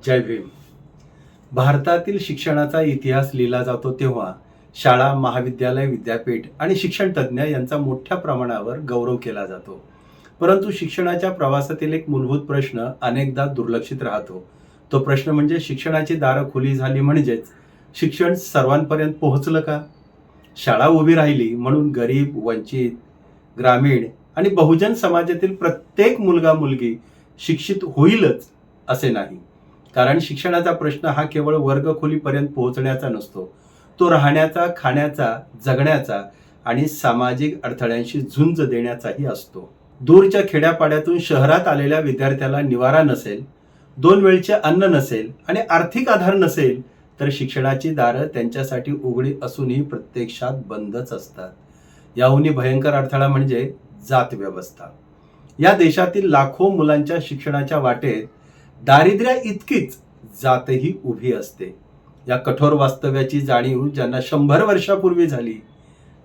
जय भीम. भारतातील शिक्षणाचा इतिहास लिहिला जातो तेव्हा शाळा, महाविद्यालय, विद्यापीठ आणि शिक्षण तज्ज्ञ यांचा मोठ्या प्रमाणावर गौरव केला जातो. परंतु शिक्षणाच्या प्रवासातील एक मूलभूत प्रश्न अनेकदा दुर्लक्षित राहतो. तो प्रश्न म्हणजे शिक्षणाची दारं खुली झाली म्हणजेच शिक्षण सर्वांपर्यंत पोहोचलं का? शाळा उभी राहिली म्हणून गरीब, वंचित, ग्रामीण आणि बहुजन समाजातील प्रत्येक मुलगा मुलगी शिक्षित होईलच असे नाही. कारण शिक्षणाचा प्रश्न हा केवळ वर्गखोलीपर्यंत पोहोचण्याचा नसतो. तो राहण्याचा, खाण्याचा, जगण्याचा आणि सामाजिक अडथळ्यांशी झुंज देण्याचाही असतो. दूरच्या खेड्यापाड्यातून शहरात आलेल्या विद्यार्थ्याला निवारा नसेल, 2 वेळचे अन्न नसेल आणि आर्थिक आधार नसेल तर शिक्षणाची दारं त्यांच्यासाठी उघडी असूनही प्रत्यक्षात बंदच असतात. याहूनही भयंकर अडथळा म्हणजे जात व्यवस्था. या देशातील लाखो मुलांच्या शिक्षणाच्या वाटेत दारिद्र्या इतकीच जातही उभी असते. या कठोर वास्तव्याची जाणीव ज्यांना 100 वर्षापूर्वी झाली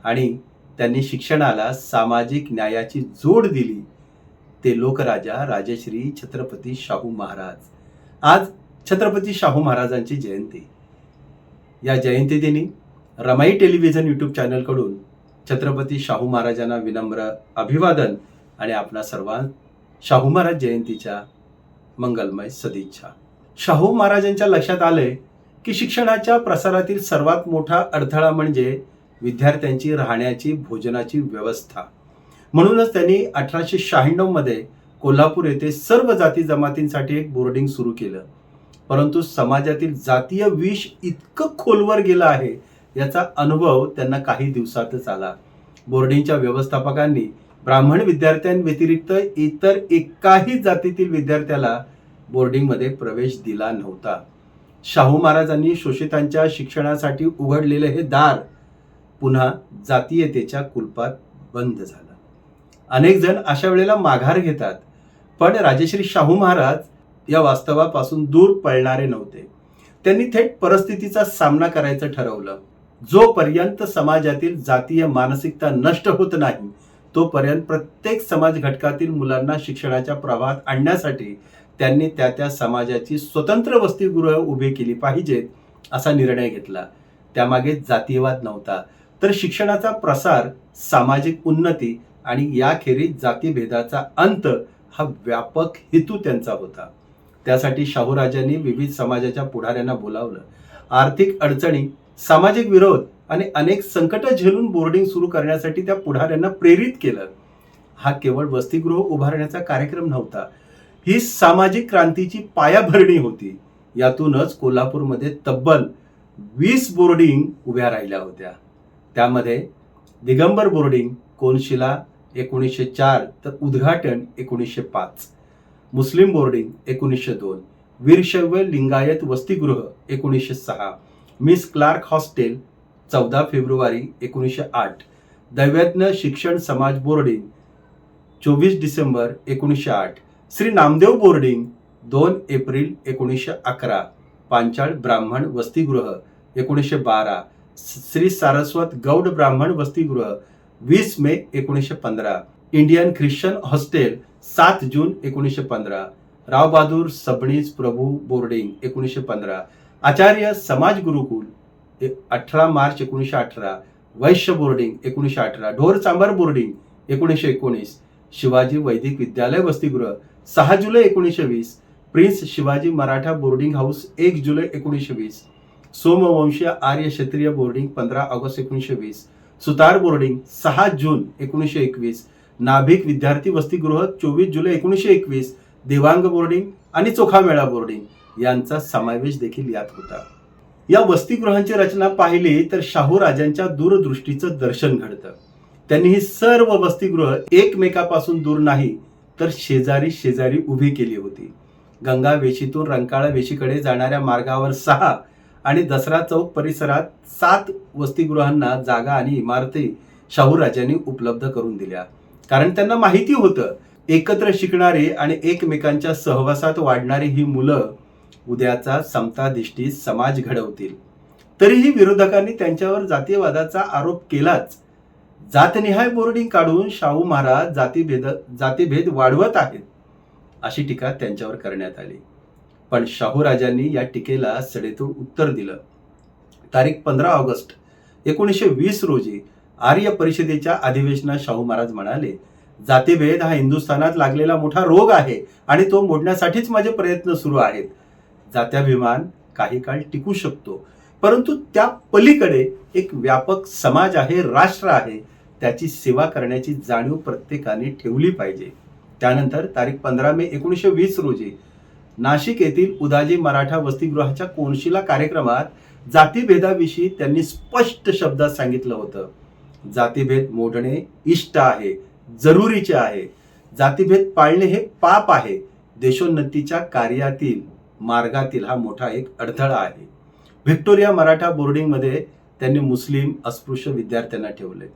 आणि त्यांनी शिक्षणाला सामाजिक न्यायाची जोड दिली ते लोकराजा राजश्री छत्रपती शाहू महाराज. आज छत्रपती शाहू महाराजांची जयंती. या जयंतीदिनी रमाई टेलिव्हिजन यूट्यूब चॅनलकडून छत्रपती शाहू महाराजांना विनम्र अभिवादन आणि आपणा सर्वांना शाहू महाराज जयंतीच्या मंगलमय सदिच्छा. शाहू महाराजांच्या लक्षात आले की शिक्षणाच्या प्रसारातील सर्वात मोठा अडथळा म्हणजे विद्यार्थ्यांची राहण्याची, भोजनाची व्यवस्था. म्हणूनच त्यांनी 1896 मध्ये कोल्हापूर येथे सर्व जाती जमातींसाठी एक बोर्डिंग सुरू केलं. परंतु समाजातील जातीय विष इतकं खोलवर गेलं आहे याचा अनुभव त्यांना काही दिवसातच आला. बोर्डिंगच्या व्यवस्थापकांनी ब्राह्मण विद्यार्थ्यांव्यतिरिक्त इतर एकाही जातीतील विद्यार्थ्याला बोर्डिंगमध्ये प्रवेश दिला नव्हता. शाहू महाराजांनी शोषितांच्या शिक्षणासाठी उघडलेले हे दार पुन्हा जातीयतेच्या कुलपात बंद झालं. अनेक जण अशा वेळेला माघार घेतात, पण राजश्री शाहू महाराज या वास्तवापासून दूर पळणारे नव्हते. त्यांनी थेट परिस्थितीचा सामना करायचं ठरवलं. जोपर्यंत समाजातील जातीय मानसिकता नष्ट होत नाही तोपर्यंत प्रत्येक समाज घटकातील मुलांना शिक्षणाच्या प्रवाहात आणण्यासाठी त्यांनी त्या समाजाची स्वतंत्र वसतिगृह उभी केली पाहिजेत असा निर्णय घेतला. त्यामागे जातीयवाद नव्हता, तर शिक्षणाचा प्रसार, सामाजिक उन्नती आणि याखेरीज जातीभेदाचा अंत हा व्यापक हेतू त्यांचा होता. त्यासाठी शाहूराजांनी विविध समाजाच्या पुढाऱ्यांना बोलावलं. आर्थिक अडचणी, सामाजिक विरोध आणि अनेक संकट झेलून बोर्डिंग सुरू करण्यासाठी त्या पुढाऱ्यांना प्रेरित केलं. हा केवळ वसतिगृह उभारण्याचा कार्यक्रम नव्हता, ही सामाजिक क्रांतीची पायाभरणी होती. यातूनच कोल्हापूरमध्ये तब्बल 20 बोर्डिंग उभ्या राहिल्या होत्या. त्यामध्ये दिगंबर बोर्डिंग, कोनशिला 1904 तर उद्घाटन 1905, मुस्लिम बोर्डिंग 1902, वीरशैव लिंगायत वसतिगृह 1906, मिस क्लार्क हॉस्टेल 14 फेब्रुवारी 1908, दैवज्ञ शिक्षण समाज boarding 24 December 1908, Shri Namdev boarding 2 April 1911, Panchal ब्राह्मण वसतिगृह 1912, श्री सारस्वत गौड ब्राह्मण वसतिगृह 20 मे 1915, इंडियन ख्रिश्चन हॉस्टेल 7 जून 1915, राव बहादूर सबनीस प्रभू बोर्डिंग 1915, आचार्य समाज गुरुकुल 18 मार्च 1918, वैश्य बोर्डिंग 1918, ढोर चांबर बोर्डिंग 1919, शिवाजी वैदिक विद्यालय वसतिगृह 6 जुलै 1920, prince Shivaji Maratha boarding house 1 जुलै 1920, सोमवंशीय आर्य क्षत्रिय बोर्डिंग 15 ऑगस्ट 1920, सुतार बोर्डिंग 6 जून 1921, नाभिक विद्यार्थी वसतिगृह 24 जुलै 1921, देवांग बोर्डिंग आणि चोखामेळा बोर्डिंग यांचा समावेश देखील यात होता. या वसतिगृहांची रचना पाहिली तर शाहू राजांच्या दूरदृष्टीचं दर्शन घडतं. त्यांनी ही सर्व वसतिगृह एकमेकापासून दूर नाही तर शेजारी शेजारी उभी केली होती. गंगा वेशीतून रंकाळा वेशीकडे जाणाऱ्या मार्गावर 6 आणि दसरा चौक परिसरात 7 वसतिगृहांना जागा आणि इमारती शाहू राजांनी उपलब्ध करून दिल्या. कारण त्यांना माहिती होतं एकत्र शिकणारी आणि एकमेकांच्या सहवासात वाढणारी ही मुलं उद्याचा समताधिष्ठित समाज घडवतील. तरीही विरोधकांनी त्यांच्यावर जातीयवादाचा आरोप केलाच. जातनिहाय बोर्डिंग काढून शाहू महाराज जातीभेद वाढवत आहेत अशी टीका त्यांच्यावर करण्यात आली. पण शाहूराजांनी या टीकेला सडेतोड उत्तर दिलं. तारीख 15 ऑगस्ट 1920 रोजी आर्य परिषदेच्या अधिवेशनात शाहू महाराज म्हणाले, जातीभेद हा हिंदुस्थानात लागलेला मोठा रोग आहे आणि तो मोडण्यासाठीच माझे प्रयत्न सुरू आहेत. जात्याभिमान काही काळ टिकू शकतो, परंतु त्या पलीकडे एक व्यापक समाज आहे, राष्ट्र आहे. त्याची सेवा करण्याची जाणीव प्रत्येकाने ठेवली पाहिजे. त्यानंतर तारीख 15 मे 1920 रोजी नाशिक येथील उदाजी मराठा वसतिगृहाच्या कोनशिला कार्यक्रमात जातीभेदाविषयी त्यांनी स्पष्ट शब्दात सांगितलं होतं. जातीभेद मोडणे इष्ट आहे, जरुरीचे आहे. जातीभेद पाळणे हे पाप आहे. देशोन्नतीच्या कार्यातील मार्गातील हा मोठा एक अडथळा आहे. व्हिक्टोरिया मराठा बोर्डिंगमध्ये त्यांनी मुस्लिम अस्पृश्य विद्यार्थ्यांना ठेवले,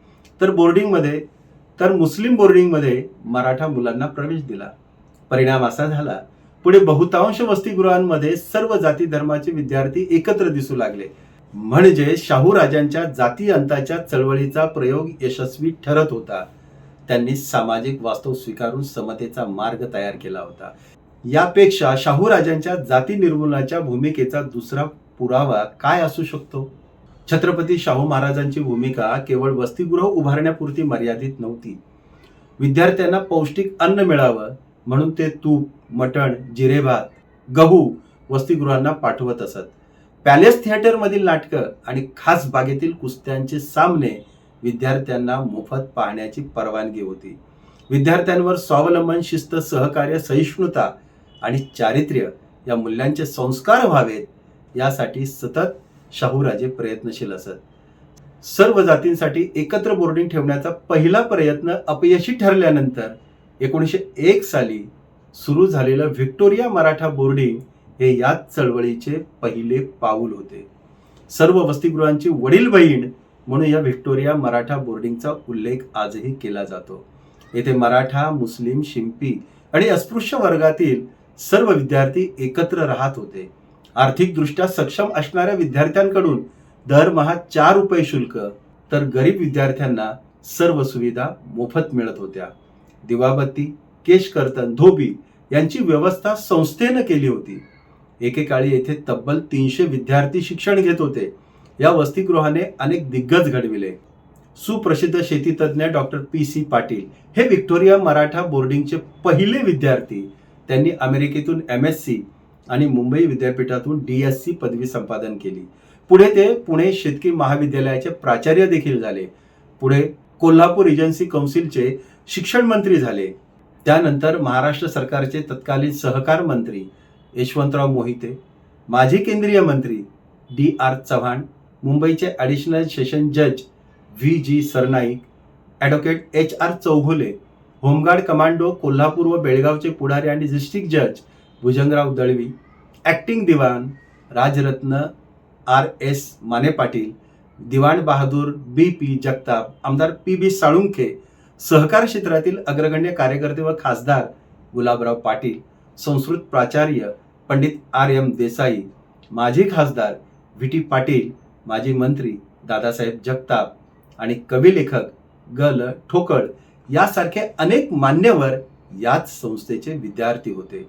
तर मुस्लिम बोर्डिंगमध्ये मराठा मुलांना प्रवेश दिला. परिणाम असा झाला, पुढे बहुतांश वसतिगृहांमध्ये सर्व जाती धर्माचे विद्यार्थी एकत्र दिसू लागले. म्हणजे शाहू राजांच्या जाती अंताच्या चळवळीचा प्रयोग यशस्वी ठरत होता. त्यांनी सामाजिक वास्तव स्वीकारून समतेचा मार्ग तयार केला होता. यापेक्षा शाहू राजांच्या जाती निर्मूलनाच्या भूमिकेचा दुसरा पुरावा काय असू शकतो? छत्रपती शाहू महाराजांची भूमिका केवळ वसतिगृह उभारण्यापुरती मर्यादित नव्हती. विद्यार्थ्यांना पौष्टिक अन्न मिळावं म्हणून ते तूप, मटण, जिरेभात, गहू वसतिगृहांना पाठवत असत. पॅलेस थिएटरमधील नाटकं आणि खास बागेतील कुस्त्यांचे सामने विद्यार्थ्यांना मोफत पाहण्याची परवानगी होती. विद्यार्थ्यांवर स्वावलंबन, शिस्त, सहकार्य, सहिष्णुता आणि चारित्र्य या मूल्यांचे संस्कार व्हावेत यासाठी सतत शाहूराजे प्रयत्नशील असत. सर्व जातींसाठी एकत्र बोर्डिंग ठेवण्याचा पहिला प्रयत्न अपयशी ठरल्यानंतर 1901 साली सुरू झालेलं व्हिक्टोरिया मराठा बोर्डिंग हे याच चळवळीचे पहिले पाऊल होते. सर्व वसतिगृहांची वडील बहीण म्हणून या व्हिक्टोरिया मराठा बोर्डिंगचा उल्लेख आजही केला जातो. येथे मराठा, मुस्लिम, शिंपी आणि अस्पृश्य वर्गातील सर्व विद्यार्थी एकत्र राहत होते. आर्थिकदृष्ट्या सक्षम असणाऱ्या विद्यार्थ्यांकडून दरमहा 4 रुपये शुल्क, तर गरीब विद्यार्थ्यांना सर्व सुविधा मोफत मिळत होत्या. दिवाबत्ती, केशकर्तन, धोबी यांची व्यवस्था संस्थेनं केली होती. एकेकाळी येथे तब्बल 300 विद्यार्थी शिक्षण घेत होते. या वसतिगृहाने अनेक दिग्गज घडविले. सुप्रसिद्ध शेतीतज्ञ डॉक्टर PC पाटील हे व्हिक्टोरिया मराठा बोर्डिंगचे पहिले विद्यार्थी. त्यांनी अमेरिकेतून MSc आणि मुंबई विद्यापीठातून DSc पदवी संपादन केली. पुढे ते पुणे शेतकी महाविद्यालयाचे प्राचार्य देखील झाले. पुढे कोल्हापूर एजन्सी कौन्सिलचे शिक्षण मंत्री झाले. त्यानंतर महाराष्ट्र सरकारचे तत्कालीन सहकार मंत्री यशवंतराव मोहिते, माजी केंद्रीय मंत्री DR चव्हाण, मुंबईचे ॲडिशनल सेशन जज VG Sarnaik, advocate HR Chaughule, home guard commando Kolhapur व बेळगावचे पुढारी आणि डिस्ट्रिक्ट जज भुजंगराव दळवी, ॲक्टिंग दिवाण राजरत्न RS माने पाटील, दिवाण बहादूर BP जगताप, आमदार PB साळुंखे, सहकार क्षेत्रातील अग्रगण्य कार्यकर्ते व खासदार गुलाबराव पाटील, संस्कृत प्राचार्य पंडित RM देसाई, माजी खासदार VT पाटील, माजी मंत्री दादासाहेब जगताप आणि कविलेखक गल ठोकळ यासारखे अनेक मान्यवर याच संस्थेचे विद्यार्थी होते.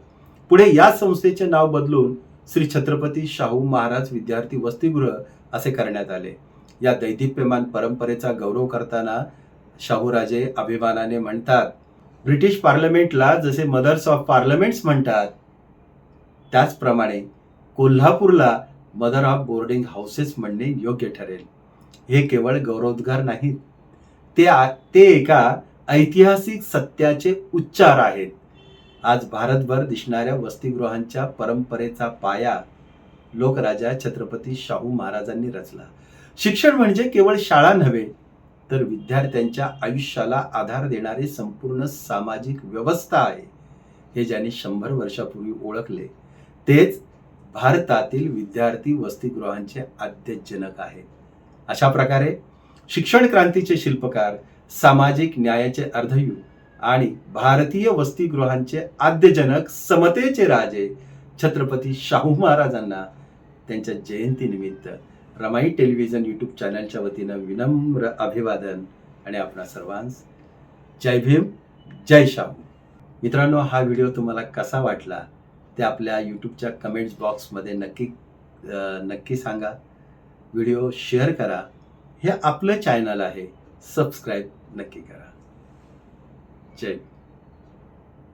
पुढे या संस्थेचे नाव बदलून श्री छत्रपती शाहू महाराज विद्यार्थी वसतिगृह असे करण्यात आले. या दैदिप्यमान परंपरेचा गौरव करताना शाहूराजे अभिमानाने म्हणतात, ब्रिटिश पार्लमेंटला जसे मदर्स ऑफ पार्लमेंट्स म्हणतात, त्याचप्रमाणे कोल्हापूरला मदर ऑफ बोर्डिंग हाऊसेस म्हणणे योग्य ठरेल. हे केवळ गौरवोद्गार नाहीत, ते एका ऐतिहासिक सत्याचे उच्चार आहेत. आज भारतभर दिसणाऱ्या वसतिगृहांच्या परंपरेचा पाया लोकराजा छत्रपती शाहू महाराजांनी रचला. शिक्षण म्हणजे केवळ शाळा नव्हे, तर विद्यार्थ्यांच्या आयुष्याला आधार देणारी संपूर्ण सामाजिक व्यवस्था आहे. हे ज्यांनी 100 वर्षापूर्वी ओळखले तेच भारतातील विद्यार्थी वसतिगृहांचे आद्यजनक आहेत. अशा प्रकारे शिक्षण क्रांतीचे शिल्पकार, सामाजिक न्यायाचे अर्धयू आणि भारतीय वसतिगृहांचे आद्यजनक, समतेचे राजे छत्रपती शाहू महाराजांना त्यांच्या जयंतीनिमित्त रमाई टेलिव्हिजन यूट्यूब चॅनलच्या वतीनं विनम्र अभिवादन आणि आपणा सर्वांस जय भीम, जय शाहू. मित्रांनो, हा व्हिडिओ तुम्हाला कसा वाटला ते आपल्या यूट्यूबच्या कमेंट्स बॉक्समध्ये नक्की सांगा. व्हिडिओ शेअर करा. हे आपलं चॅनल आहे, सबस्क्राईब नक्की करा. जय